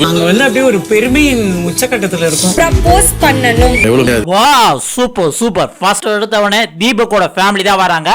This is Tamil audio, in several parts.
நாங்க வந்து அப்படியே ஒரு பெருமையின் உச்சக்கட்டத்துல இருக்கோம். ப்ரப்போஸ் பண்ணனும். Wow, super super. ஃபர்ஸ்ட் எடுத்தவனே தீபக்கோட ஃபேமிலி தான் வராங்க.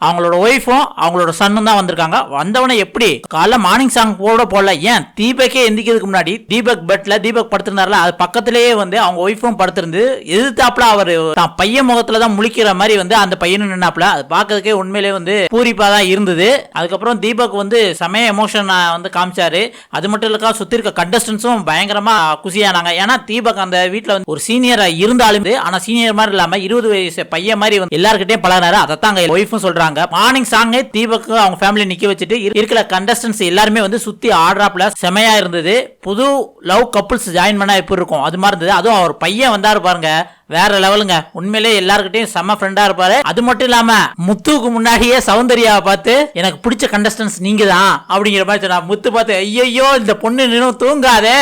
அவங்களோட ஒய்ஃபும் அவங்களோட சன்னும் தான் வந்திருக்காங்க. வந்தவனே எப்படி காலைல மார்னிங் சாங் போடல, ஏன் தீபக்கே எந்திக்கிறதுக்கு முன்னாடி தீபக் பெட்ல தீபக் படுத்திருந்தாருல, அது பக்கத்திலேயே வந்து அவங்க ஒய்ஃபும் படுத்திருந்து எதிர்த்தாப்புல அவர் தான் பையன் முகத்துல தான் முழிக்கிற மாதிரி வந்து அந்த பையனும் நின்னாப்புல. அது பார்க்கறதுக்கே உண்மையிலே வந்து பூரிப்பா தான் இருந்தது. அதுக்கப்புறம் தீபக் வந்து செமைய எமோஷன் வந்து காமிச்சாரு. அது மட்டும் இல்லக்கா சுத்தி இருக்க கண்டஸ்டன்ஸும் பயங்கரமா குசியானாங்க. ஏன்னா தீபக் அந்த வீட்டுல வந்து ஒரு சீனியரா இருந்தாலும், ஆனா சீனியர் மாதிரி இல்லாம 20 வயசு பையன் மாதிரி வந்து எல்லார்கிட்டயும் பழகினாரு. அதைத்தான் அங்க ஒய்ஃபும் சொல்றாங்க. மார்னிங் சாங் தீபக் அவங்க ஃபேமிலி நிக்க வச்சுட்டு இருக்கிற கண்டஸ்டன்ஸ் எல்லாருமே வந்து சுத்தி ஆடுறாப்ல செமையா இருந்தது. புது லவ் கப்புள்ஸ் ஜாயின் பண்ணா எப்படி இருக்கும் அது மாதிரி இருந்தது. அதுவும் அவர் பையன் வந்தாரு பாருங்க, வேற லெவலுங்க. உண்மையிலே எல்லார்கிட்டையும் செம்ம ஃப்ரெண்டா இருப்பாரு. அது மட்டும் இல்லாம முத்துக்கு முன்னாடியே சௌந்தர்யாவை பார்த்து எனக்கு பிடிச்ச கண்டஸ்டன்ஸ் நீங்க தான் அப்படிங்கிற மாதிரி சொன்னா. முத்து பார்த்து ஐயோ இந்த பொண்ணு நின்று தூங்காதே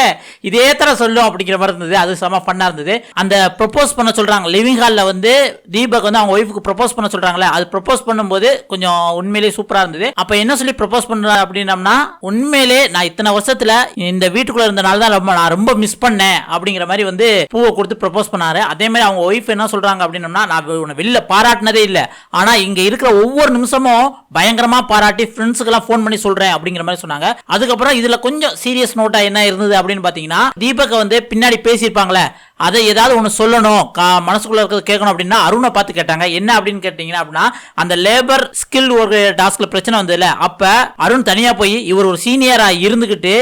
இதே தர சொல்லும் அப்படிங்கிற மாதிரி இருந்தது. அது செம்ம ஃபன்னா இருந்தது. அந்த ப்ரொபோஸ் பண்ண சொல்றாங்க லிவிங் ஹால்ல வந்து தீபக் வந்து அவங்க ஒய்ஃபுக்கு ப்ரொபோஸ் பண்ண சொல்றாங்களே, அது ப்ரொபோஸ் பண்ணும்போது கொஞ்சம் உண்மையிலேயே சூப்பரா இருந்தது. அப்ப என்ன சொல்லி ப்ரொபோஸ் பண்றாரு அப்படின்னம்னா, உண்மையிலே நான் இத்தனை வருஷத்துல இந்த வீட்டுக்குள்ள இருந்தனால தான் நான் ரொம்ப மிஸ் பண்ணேன் அப்படிங்கிற மாதிரி வந்து பூவை கொடுத்து ப்ரொபோஸ் பண்ணாரு. அதே மாதிரி அவங்க ஒய்ஃப் என்ன சொல்றாங்க அப்படின்னா, நான் உன்னை வெளில பாராட்டினதே இல்லை, ஆனா இங்க இருக்கிற ஒவ்வொரு நிமிஷமும் பயங்கரமா பாராட்டி ஃப்ரெண்ட்ஸுக்கு எல்லாம் ஃபோன் பண்ணி சொல்றேன் அப்படிங்கிற மாதிரி சொன்னாங்க. அதுக்கப்புறம் இதுல கொஞ்சம் சீரியஸ் நோட்டா என்ன இருந்தது அப்படின்னு பாத்தீங்கன்னா, தீபக் வந்து பின்னாடி பேசியிருப்பாங்களே அதை ஏதாவது ஒன்று சொல்லணும் மனசுக்குள்ள இருக்கிறது கேட்கணும் அப்படின்னா அருணை பார்த்து கேட்டாங்க. என்ன அப்படின்னு கேட்டீங்கன்னா அப்படின்னா, அந்த லேபர் ஸ்கில் ஒரு டாஸ்க்ல பிரச்சனை வந்ததுல, அப்ப அருண் தனியா போய் இவர் ஒரு சீனியரா இருந்துகிட்டு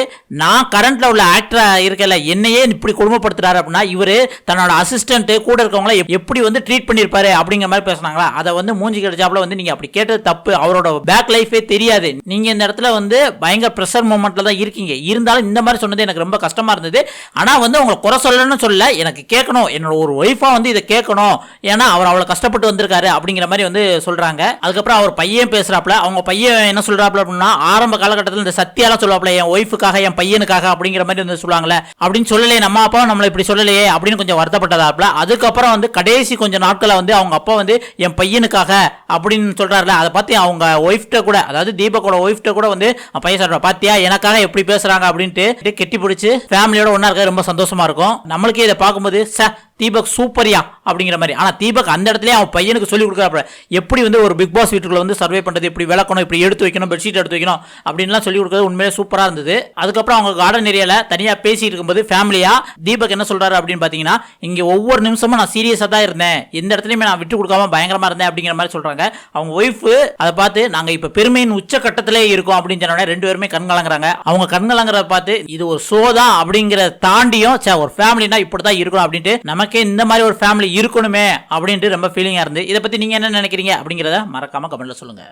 நான் கரண்ட்ல உள்ள ஆக்டரா இருக்கல என்னையே இப்படி கொடுமைப்படுத்துறாரு அப்படின்னா இவரு தன்னோட அசிஸ்டன்ட் கூட இருக்கவங்கள எப்படி வந்து ட்ரீட் பண்ணிருப்பாரு அப்படிங்கிற மாதிரி பேசினாங்களா. அதை வந்து மூஞ்சி கிடைச்சாப்புல வந்து நீங்க அப்படி கேட்டது தப்பு, அவரோட பேக் லைஃபே தெரியாது, நீங்க இந்த இடத்துல வந்து பயங்கர ப்ரெஷர் மூமெண்ட்ல தான் இருக்கீங்க, இருந்தாலும் இந்த மாதிரி சொன்னது எனக்கு ரொம்ப கஷ்டமா இருந்தது. ஆனா வந்து உங்களை குறை சொல்லணும்னு சொல்ல, எனக்கு கேட்கணும், என்னோட ஒரு ஒய்ஃபா வந்து இதை கேட்கணும், ஏன்னா அவர் அவ்வளவு கஷ்டப்பட்டு வந்திருக்காரு அப்படிங்கிற மாதிரி வந்து சொல்றாங்க. அதுக்கப்புறம் அவர் பையன் பேசுறாப்ல, அவங்க பையன் என்ன சொல்றாப்ல அப்படின்னா, ஆரம்ப காலகட்டத்தில் இந்த சத்தியால சொல்லுவாப்ல என் ஒய்ஃபுக்காக என் பையனுக்காக அப்படிங்கிற மாதிரி வந்து சொல்லுவாங்களே, அப்படின்னு சொல்லலையே நம்ம அப்பா நம்மளை இப்படி சொல்லலையே அப்படின்னு கொஞ்சம் வருத்தப்பட்டதாப்ல. அதுக்கப்புறம் வந்து கடைசி கொஞ்சம் நாட்களை வந்து அவங்க அப்பா வந்து என் பையனுக்காக அப்படின்னு சொல்றாருல, அதை பார்த்து அவங்க ஒய்ஃப்ட கூட, அதாவது தீபக்கோட ஒய்ஃப்ட கூட வந்து பையன் சொல்ற பாத்தியா எனக்காக எப்படி பேசுறாங்க அப்படின்ட்டு கெட்டி பிடிச்சி ஃபேமிலியோட ஒன்னா இருக்க ரொம்ப சந்தோஷமா இருக்கும். நம்மளுக்கே இதை பார்க்கும்போது தீபக் சூப்பரியா அப்படிங்கிற மாதிரி. ஆனா தீபக் அந்த இடத்துல அவன் பையனுக்கு சொல்லி கொடுக்குறாப்ல எப்படி வந்து ஒரு பிக் பாஸ் வீட்டுக்குள்ள வந்து சர்வே பண்றது, இப்படி விளக்கணும், இப்படி எடுத்து வைக்கணும், பெட்ஷீட் எடுத்து வைக்கணும் அப்படின்லாம் சொல்லி கொடுக்குறது உண்மையிலே சூப்பரா இருந்தது. அதுக்கப்புறம் அவங்க கார்டன் ஏரியால தனியா பேசிட்டு இருக்கும்போது ஃபேமிலியா தீபக் என்ன சொல்றாரு அப்படின்னு பாத்தீங்கன்னா, இங்க ஒவ்வொரு நிமிஷமும் நான் சீரியஸா தான் இருந்தேன், எந்த இடத்துலயுமே நான் விட்டு கொடுக்காம பயங்கரமா இருந்தேன் அப்படிங்கிற மாதிரி சொல்றாங்க. அவங்க ஒய்ஃப் அதை பார்த்து நாங்க இப்ப பெருமையின் உச்ச கட்டத்திலே இருக்கோம் அப்படின்னு சொன்ன ரெண்டு பேருமே கண்கலங்குறாங்க. அவங்க கண்கலங்குறத பார்த்து இது ஒரு ஷோ தான் அப்படிங்கிற தாண்டியும் ஒரு ஃபேமிலினா இப்படிதான் இருக்கணும் அப்படின்ட்டு நமக்கே இந்த மாதிரி ஒரு ஃபேமிலி இருக்கணுமே அப்படின்ட்டு ரொம்ப ஃபீலிங்கா இருந்து. இதை பத்தி நீங்க என்ன நினைக்கிறீங்க அப்படிங்கறத மறக்காம கமெண்ட்ல சொல்லுங்க.